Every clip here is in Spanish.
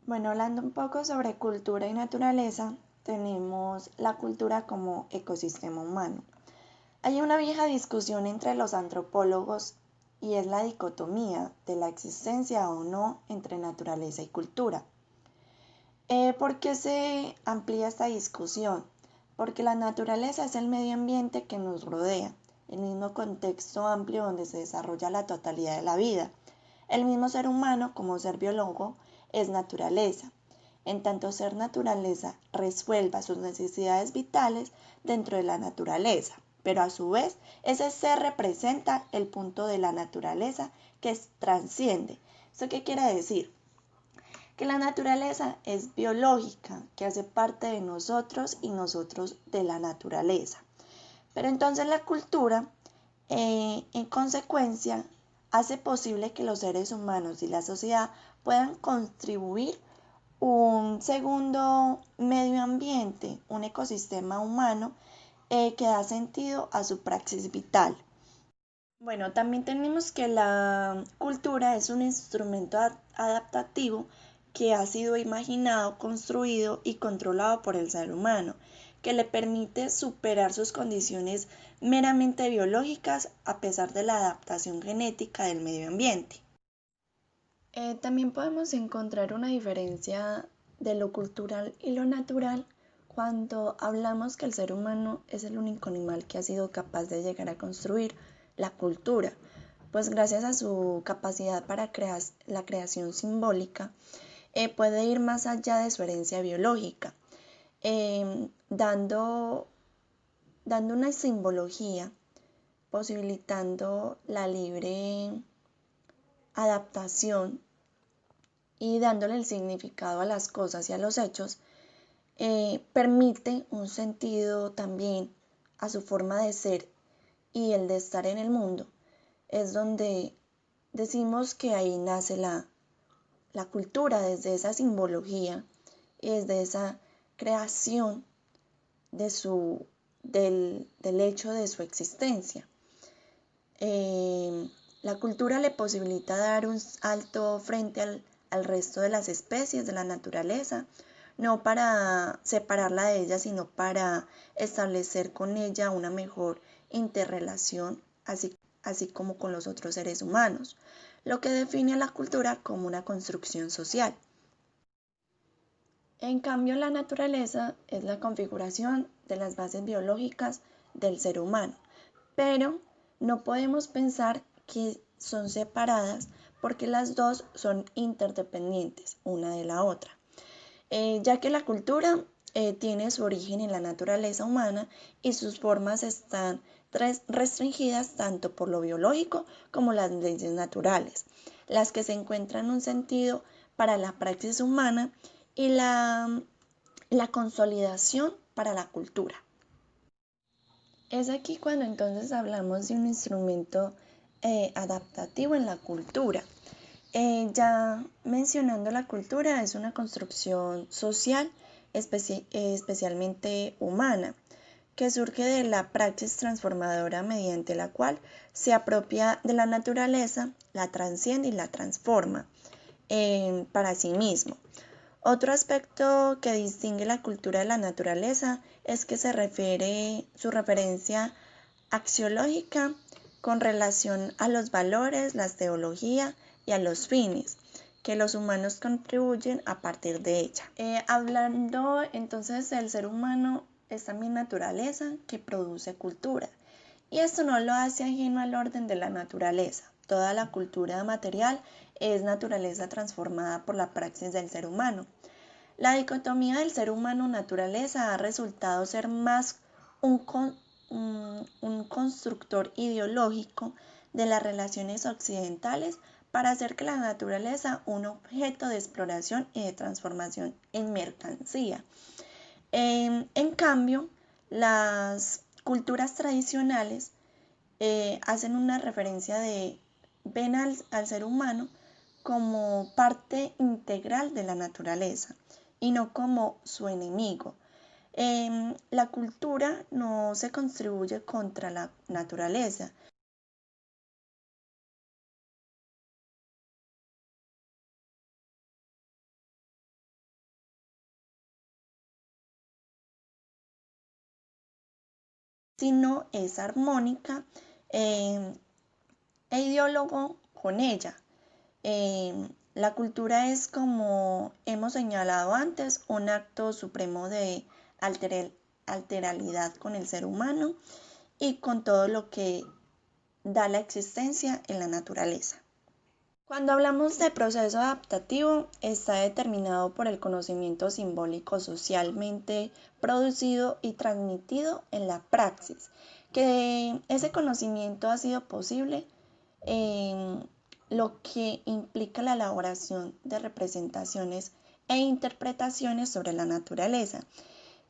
Bueno, hablando un poco sobre cultura y naturaleza, tenemos la cultura como ecosistema humano. Hay una vieja discusión entre los antropólogos y es la dicotomía de la existencia o no entre naturaleza y cultura. ¿Por qué se amplía esta discusión? Porque la naturaleza es el medio ambiente que nos rodea, el mismo contexto amplio donde se desarrolla la totalidad de la vida. El mismo ser humano, como ser biólogo, es naturaleza. En tanto ser naturaleza resuelva sus necesidades vitales dentro de la naturaleza, pero a su vez ese ser representa el punto de la naturaleza que transciende. ¿Eso qué quiere decir? Que la naturaleza es biológica, que hace parte de nosotros y nosotros de la naturaleza. Pero entonces la cultura, en consecuencia, hace posible que los seres humanos y la sociedad puedan contribuir un segundo medio ambiente, un ecosistema humano que da sentido a su praxis vital. Bueno, también tenemos que la cultura es un instrumento adaptativo que ha sido imaginado, construido y controlado por el ser humano, que le permite superar sus condiciones meramente biológicas a pesar de la adaptación genética del medio ambiente. También podemos encontrar una diferencia de lo cultural y lo natural cuando hablamos que el ser humano es el único animal que ha sido capaz de llegar a construir la cultura, pues gracias a su capacidad para la creación simbólica, puede ir más allá de su herencia biológica, dando una simbología, posibilitando la libre adaptación y dándole el significado a las cosas y a los hechos, permite un sentido también a su forma de ser y el de estar en el mundo. Es donde decimos que ahí nace la cultura, desde esa simbología y desde esa creación del hecho de su existencia. La cultura le posibilita dar un salto frente al resto de las especies de la naturaleza, no para separarla de ella, sino para establecer con ella una mejor interrelación, así como con los otros seres humanos, lo que define a la cultura como una construcción social. En cambio, la naturaleza es la configuración de las bases biológicas del ser humano, pero no podemos pensar que son separadas porque las dos son interdependientes una de la otra, ya que la cultura tiene su origen en la naturaleza humana y sus formas están restringidas tanto por lo biológico como las leyes naturales, las que se encuentran un sentido para la praxis humana y la consolidación para la cultura. Es aquí cuando entonces hablamos de un instrumento adaptativo en la cultura. Ya mencionando la cultura, es una construcción social, especialmente humana, que surge de la praxis transformadora mediante la cual se apropia de la naturaleza, la transciende y la transforma para sí mismo. Otro aspecto que distingue la cultura de la naturaleza es que su referencia axiológica con relación a los valores, la teología y a los fines que los humanos contribuyen a partir de ella. Hablando entonces del ser humano, es también naturaleza que produce cultura. Y esto no lo hace ajeno al orden de la naturaleza. Toda la cultura material es naturaleza transformada por la praxis del ser humano. La dicotomía del ser humano-naturaleza ha resultado ser más un constructor ideológico de las relaciones occidentales para hacer que la naturaleza un objeto de exploración y de transformación en mercancía. En cambio, las culturas tradicionales hacen una referencia ven al ser humano como parte integral de la naturaleza y no como su enemigo. La cultura no se contribuye contra la naturaleza, sino es armónica e ideólogo con ella. La cultura es, como hemos señalado antes, un acto supremo de alteralidad con el ser humano y con todo lo que da la existencia en la naturaleza. Cuando hablamos de proceso adaptativo, está determinado por el conocimiento simbólico socialmente producido y transmitido en la praxis, que ese conocimiento ha sido posible en lo que implica la elaboración de representaciones e interpretaciones sobre la naturaleza,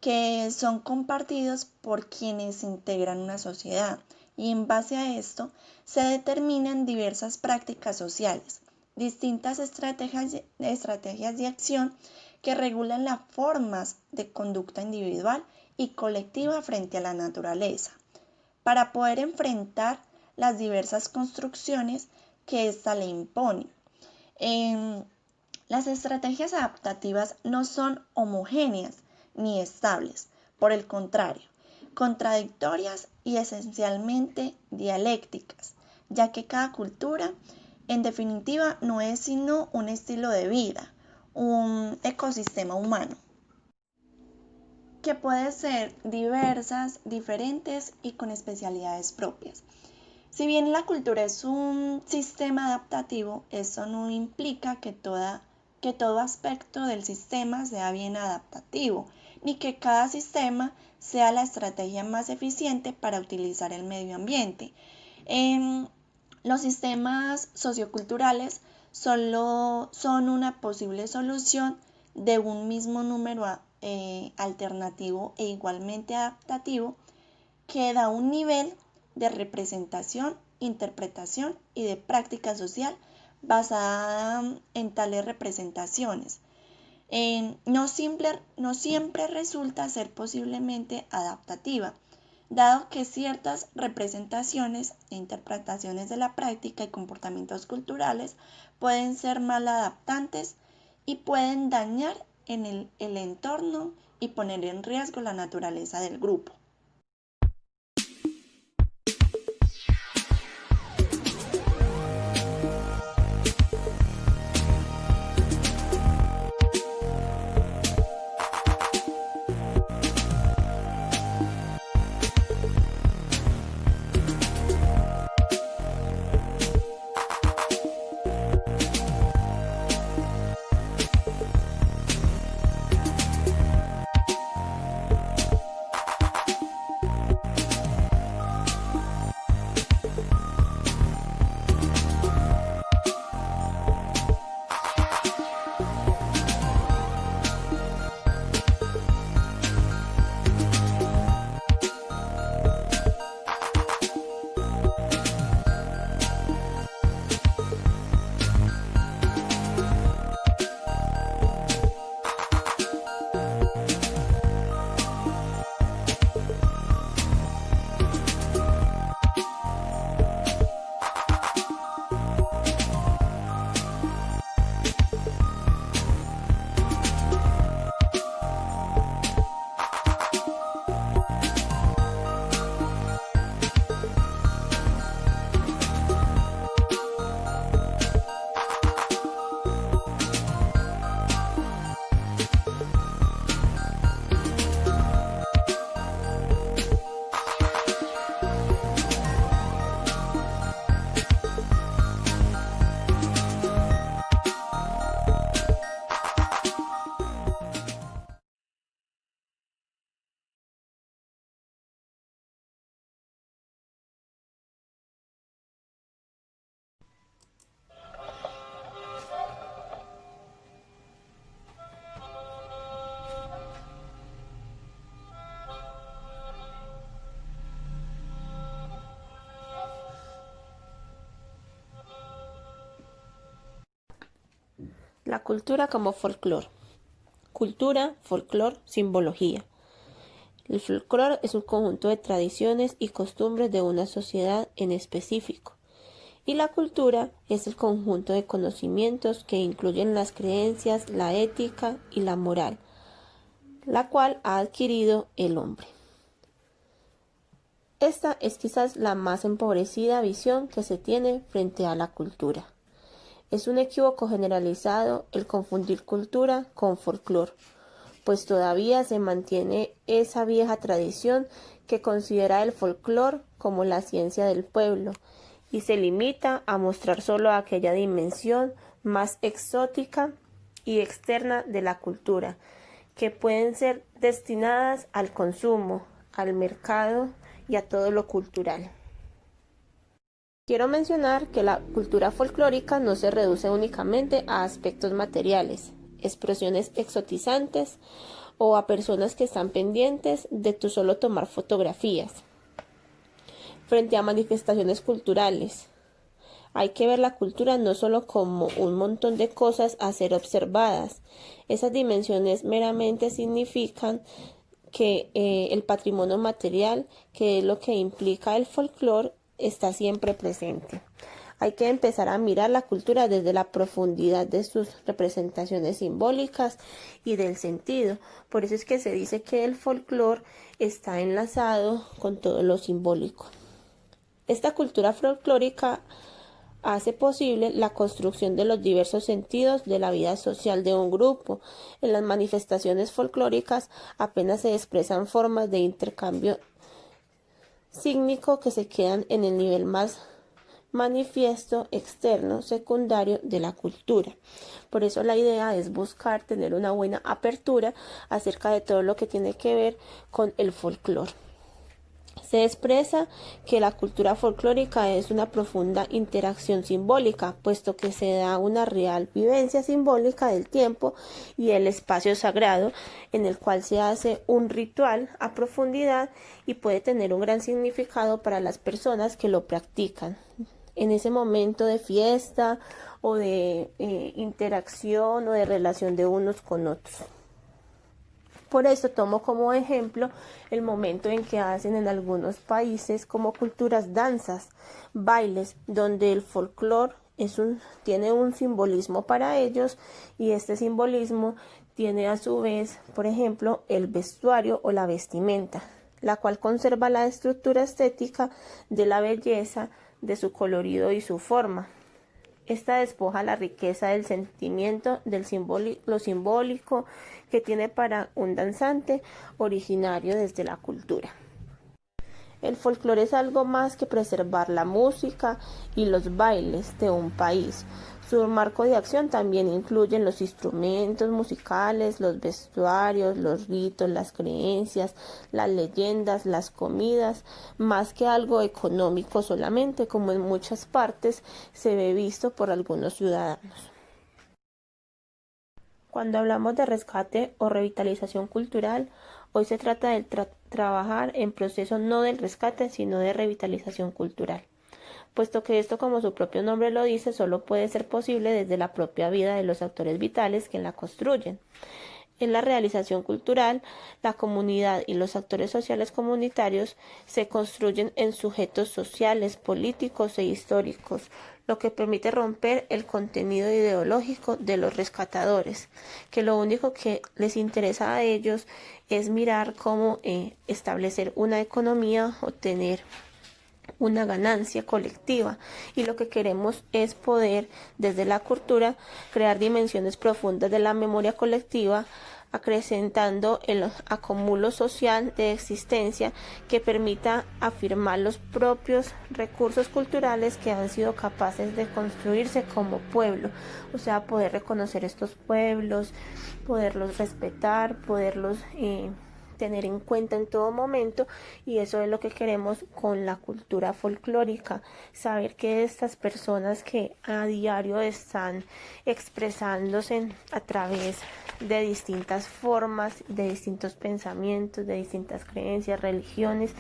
que son compartidos por quienes integran una sociedad, y en base a esto se determinan diversas prácticas sociales, distintas estrategias de acción que regulan las formas de conducta individual y colectiva frente a la naturaleza, para poder enfrentar las diversas construcciones que ésta le impone. Las estrategias adaptativas no son homogéneas ni estables, por el contrario, contradictorias y esencialmente dialécticas, ya que cada cultura, en definitiva, no es sino un estilo de vida, un ecosistema humano, que puede ser diversas, diferentes y con especialidades propias. Si bien la cultura es un sistema adaptativo, eso no implica que todo aspecto del sistema sea bien adaptativo, ni que cada sistema sea la estrategia más eficiente para utilizar el medio ambiente. Los sistemas socioculturales solo son una posible solución de un mismo número alternativo e igualmente adaptativo, que da un nivel de representación, interpretación y de práctica social basada en tales representaciones. No siempre resulta ser posiblemente adaptativa, dado que ciertas representaciones e interpretaciones de la práctica y comportamientos culturales pueden ser mal adaptantes y pueden dañar en el entorno y poner en riesgo la naturaleza del grupo. La cultura como folclore. Cultura, folclore, simbología. El folclore es un conjunto de tradiciones y costumbres de una sociedad en específico, y la cultura es el conjunto de conocimientos que incluyen las creencias, la ética y la moral, la cual ha adquirido el hombre. Esta es quizás la más empobrecida visión que se tiene frente a la cultura. Es un equívoco generalizado el confundir cultura con folclore, pues todavía se mantiene esa vieja tradición que considera el folclore como la ciencia del pueblo y se limita a mostrar solo aquella dimensión más exótica y externa de la cultura, que pueden ser destinadas al consumo, al mercado y a todo lo cultural. Quiero mencionar que la cultura folclórica no se reduce únicamente a aspectos materiales, expresiones exotizantes o a personas que están pendientes de tu solo tomar fotografías. Frente a manifestaciones culturales, hay que ver la cultura no solo como un montón de cosas a ser observadas. Esas dimensiones meramente significan que el patrimonio material, que es lo que implica el folclore, está siempre presente. Hay que empezar a mirar la cultura desde la profundidad de sus representaciones simbólicas y del sentido. Por eso es que se dice que el folclore está enlazado con todo lo simbólico. Esta cultura folclórica hace posible la construcción de los diversos sentidos de la vida social de un grupo. En las manifestaciones folclóricas apenas se expresan formas de intercambio sígnico que se quedan en el nivel más manifiesto, externo, secundario de la cultura. Por eso la idea es buscar tener una buena apertura acerca de todo lo que tiene que ver con el folclore. Se expresa que la cultura folclórica es una profunda interacción simbólica, puesto que se da una real vivencia simbólica del tiempo y el espacio sagrado, en el cual se hace un ritual a profundidad y puede tener un gran significado para las personas que lo practican. En ese momento de fiesta o de interacción o de relación de unos con otros. Por eso tomo como ejemplo el momento en que hacen en algunos países como culturas danzas, bailes, donde el folclore tiene un simbolismo para ellos y este simbolismo tiene a su vez, por ejemplo, el vestuario o la vestimenta, la cual conserva la estructura estética de la belleza, de su colorido y su forma. Esta despoja la riqueza del sentimiento, lo simbólico que tiene para un danzante originario desde la cultura. El folclore es algo más que preservar la música y los bailes de un país. Su marco de acción también incluye los instrumentos musicales, los vestuarios, los ritos, las creencias, las leyendas, las comidas, más que algo económico solamente, como en muchas partes se ve visto por algunos ciudadanos. Cuando hablamos de rescate o revitalización cultural, hoy se trata de trabajar en proceso no del rescate, sino de revitalización cultural, puesto que esto, como su propio nombre lo dice, solo puede ser posible desde la propia vida de los actores vitales que la construyen. En la realización cultural, la comunidad y los actores sociales comunitarios se construyen en sujetos sociales, políticos e históricos, lo que permite romper el contenido ideológico de los rescatadores, que lo único que les interesa a ellos es mirar cómo establecer una economía o tener una ganancia colectiva, y lo que queremos es poder desde la cultura crear dimensiones profundas de la memoria colectiva, acrecentando el acúmulo social de existencia que permita afirmar los propios recursos culturales que han sido capaces de construirse como pueblo, o sea, poder reconocer estos pueblos, poderlos respetar, poderlos tener en cuenta en todo momento, y eso es lo que queremos con la cultura folclórica, saber que estas personas que a diario están expresándose a través de distintas formas, de distintos pensamientos, de distintas creencias, religiones,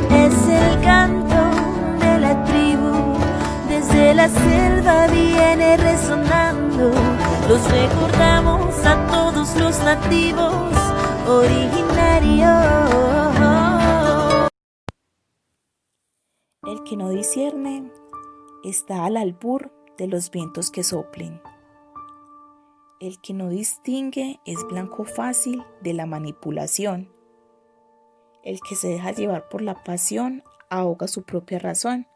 es el canto selva viene resonando, los recordamos a todos los nativos originarios. El que no discierne está al albur de los vientos que soplen. El que no distingue es blanco fácil de la manipulación. El que se deja llevar por la pasión ahoga su propia razón.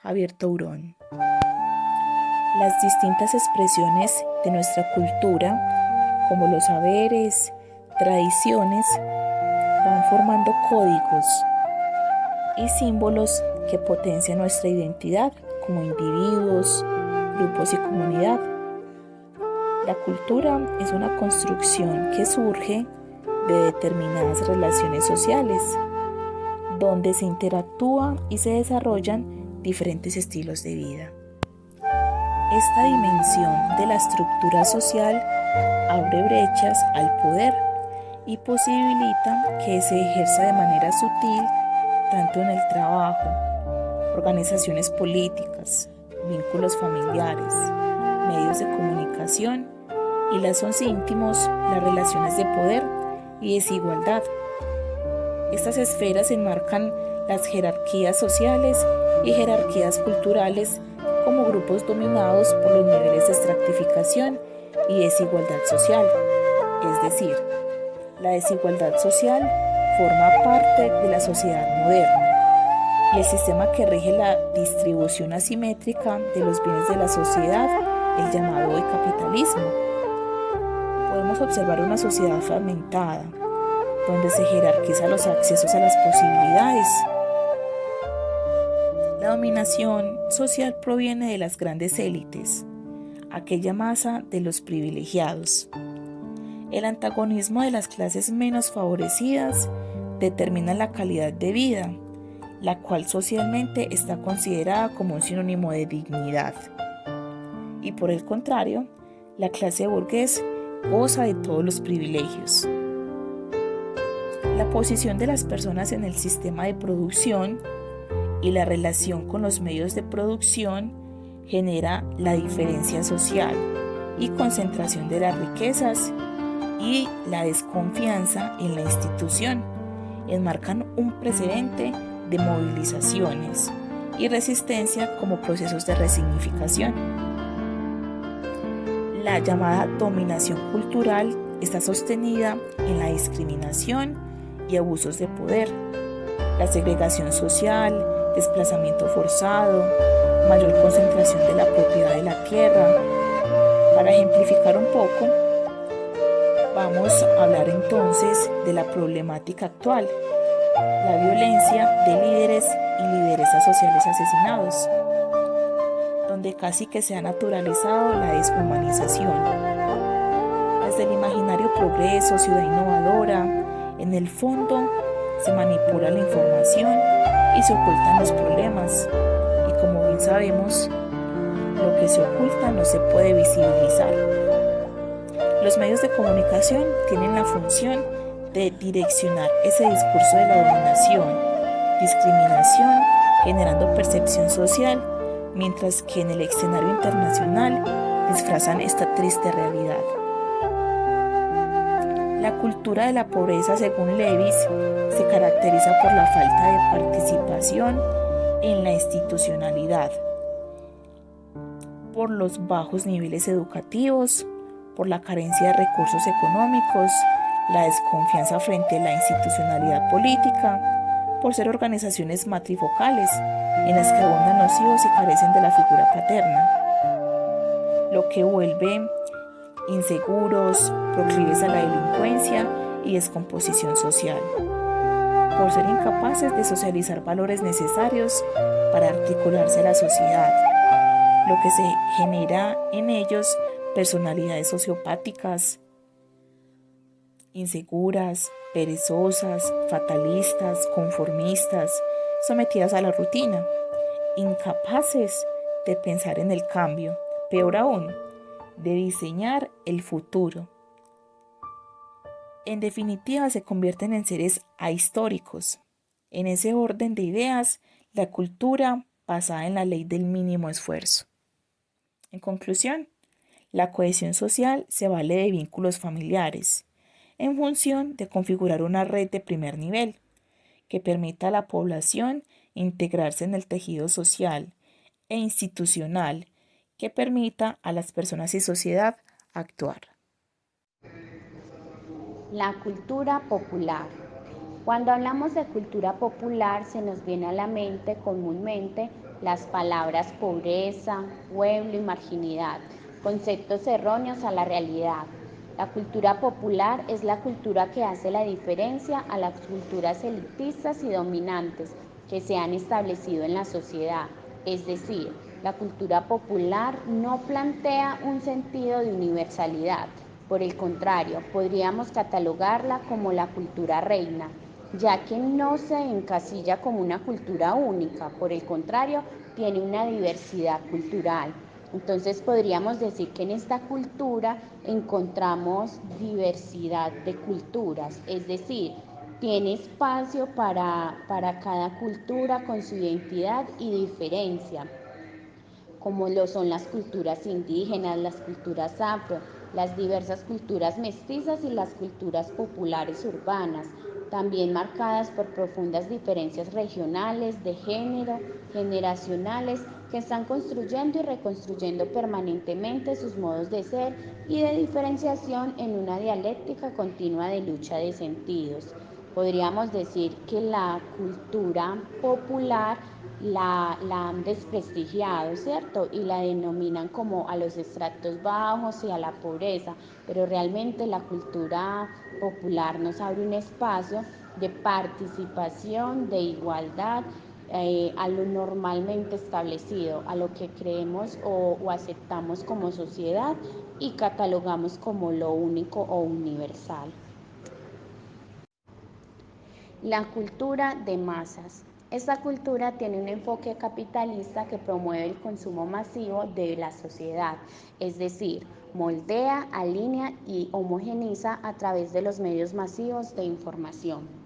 Javier Tourón. Las distintas expresiones de nuestra cultura, como los saberes, tradiciones, van formando códigos y símbolos que potencian nuestra identidad como individuos, grupos y comunidad. La cultura es una construcción que surge de determinadas relaciones sociales, donde se interactúa y se desarrollan diferentes estilos de vida. Esta dimensión de la estructura social abre brechas al poder y posibilita que se ejerza de manera sutil tanto en el trabajo, organizaciones políticas, vínculos familiares, medios de comunicación y lazos íntimos, las relaciones de poder y desigualdad. Estas esferas enmarcan las jerarquías sociales y jerarquías culturales como grupos dominados por los niveles de estratificación y desigualdad social. Es decir, la desigualdad social forma parte de la sociedad moderna y el sistema que rige la distribución asimétrica de los bienes de la sociedad, el llamado hoy capitalismo. Podemos observar una sociedad fragmentada, donde se jerarquiza los accesos a las posibilidades. La dominación social proviene de las grandes élites, aquella masa de los privilegiados. El antagonismo de las clases menos favorecidas determina la calidad de vida, la cual socialmente está considerada como un sinónimo de dignidad. Y por el contrario, la clase burgués goza de todos los privilegios. La posición de las personas en el sistema de producción y la relación con los medios de producción genera la diferencia social y concentración de las riquezas y la desconfianza en la institución. Enmarcan un precedente de movilizaciones y resistencia como procesos de resignificación. La llamada dominación cultural está sostenida en la discriminación y abusos de poder, la segregación social, desplazamiento forzado, mayor concentración de la propiedad de la tierra. Para ejemplificar un poco, vamos a hablar entonces de la problemática actual, la violencia de líderes y lideresas sociales asesinados, donde casi que se ha naturalizado la deshumanización. Desde el imaginario progreso, ciudad innovadora, en el fondo se manipula la información y se ocultan los problemas. Y como bien sabemos, lo que se oculta no se puede visibilizar. Los medios de comunicación tienen la función de direccionar ese discurso de la dominación, discriminación, generando percepción social, mientras que en el escenario internacional disfrazan esta triste realidad. La cultura de la pobreza, según Lewis, se caracteriza por la falta de participación en la institucionalidad, por los bajos niveles educativos, por la carencia de recursos económicos, la desconfianza frente a la institucionalidad política, por ser organizaciones matrifocales en las que abundan los hijos y carecen de la figura paterna, lo que vuelve inseguros, proclives a la delincuencia y descomposición social, por ser incapaces de socializar valores necesarios para articularse a la sociedad, lo que se genera en ellos personalidades sociopáticas, inseguras, perezosas, fatalistas, conformistas, sometidas a la rutina, incapaces de pensar en el cambio, peor aún, de diseñar el futuro. En definitiva, se convierten en seres ahistóricos. En ese orden de ideas, la cultura basada en la ley del mínimo esfuerzo. En conclusión, la cohesión social se vale de vínculos familiares, en función de configurar una red de primer nivel, que permita a la población integrarse en el tejido social e institucional, que permita a las personas y sociedad actuar. La cultura popular. Cuando hablamos de cultura popular se nos viene a la mente comúnmente las palabras pobreza, pueblo y marginalidad, conceptos erróneos a la realidad. La cultura popular es la cultura que hace la diferencia a las culturas elitistas y dominantes que se han establecido en la sociedad. Es decir, la cultura popular no plantea un sentido de universalidad. Por el contrario, podríamos catalogarla como la cultura reina, ya que no se encasilla como una cultura única, por el contrario, tiene una diversidad cultural. Entonces podríamos decir que en esta cultura encontramos diversidad de culturas, es decir, tiene espacio para cada cultura con su identidad y diferencia, como lo son las culturas indígenas, las culturas afro, las diversas culturas mestizas y las culturas populares urbanas, también marcadas por profundas diferencias regionales, de género, generacionales, que están construyendo y reconstruyendo permanentemente sus modos de ser y de diferenciación en una dialéctica continua de lucha de sentidos. Podríamos decir que la cultura popular la han desprestigiado, ¿cierto? Y la denominan como a los estratos bajos y a la pobreza, pero realmente la cultura popular nos abre un espacio de participación, de igualdad, a lo normalmente establecido, a lo que creemos o aceptamos como sociedad y catalogamos como lo único o universal. La cultura de masas. Esta cultura tiene un enfoque capitalista que promueve el consumo masivo de la sociedad, es decir, moldea, alinea y homogeneiza a través de los medios masivos de información.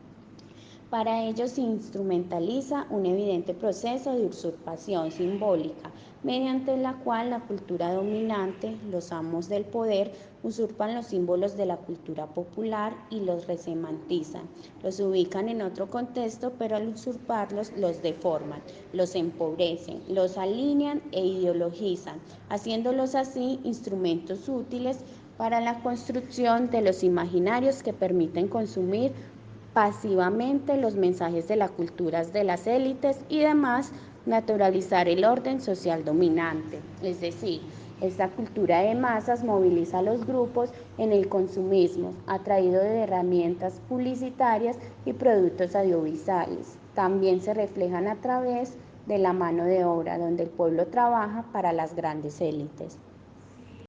Para ello se instrumentaliza un evidente proceso de usurpación simbólica, mediante la cual la cultura dominante, los amos del poder, usurpan los símbolos de la cultura popular y los resemantizan, los ubican en otro contexto, pero al usurparlos los deforman, los empobrecen, los alinean e ideologizan, haciéndolos así instrumentos útiles para la construcción de los imaginarios que permiten consumir pasivamente los mensajes de las culturas de las élites y demás naturalizar el orden social dominante. Es decir, esta cultura de masas moviliza a los grupos en el consumismo, atraído de herramientas publicitarias y productos audiovisuales. También se reflejan a través de la mano de obra, donde el pueblo trabaja para las grandes élites.